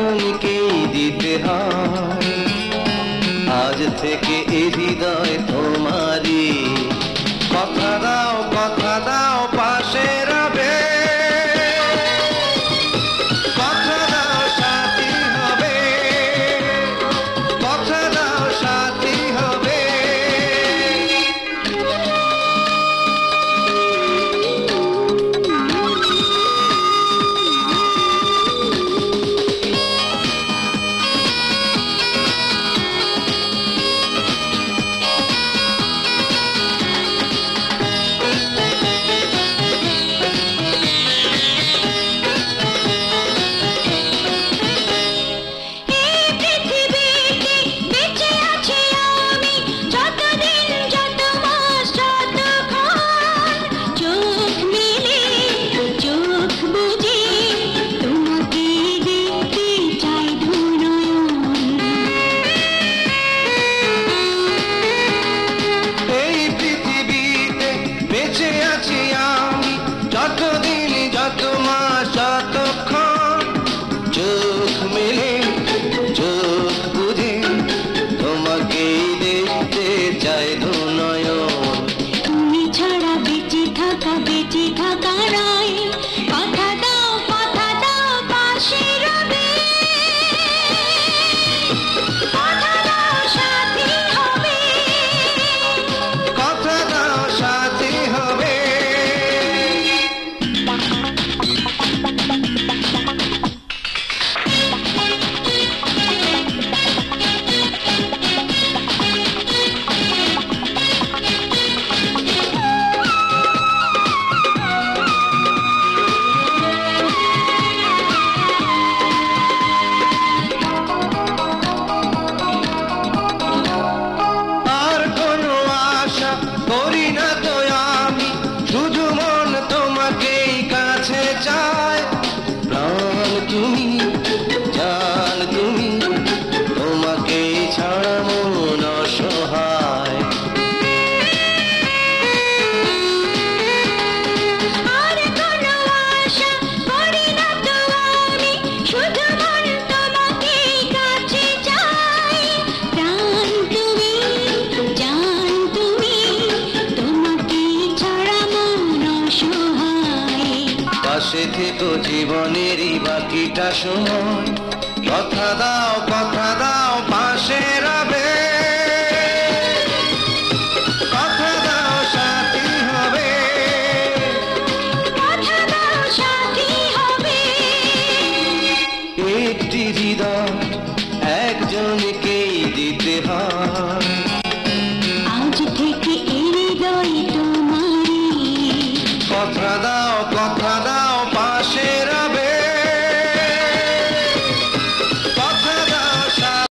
একজনকেই দিতে হয়। আজ থেকে এ হৃদয় তোমারই, কথা দাও পাশে রবে, কথা দাও সাথী হবে, কথা দাও সাথী হবে। যতদিন যত মাস যতক্ষণ চোখ মেলে চোখ বুঝে তোমাকে দেখতে চাই দুনয়ন। তুমি ছাড়া বেঁচে থাকা নয়, কথা দাও পাশে রবে, কথা দাও সাথী হবে, কথা দাও সাথী হবে। করি না তো আমি, শুধু মন তোমাকেই কাছে চায়। প্রাণ তুমি, জান তুমি, তোমাকে ছাড়া মন অসহায়। আর কোনো আশা করি না তো আমি, শুধু মন তোমাকেই কাছে চাই। প্রাণ তুমি, জান তুমি, তোমাকে ছাড়া মন অসহায়। পাশে থেকো জীবনেরই বাকিটা সময়, কথা দাও পাশে রবে, কথা দাও সাথী হবে, কথা দাও সাথী হবে। একটি হৃদয় একজনকে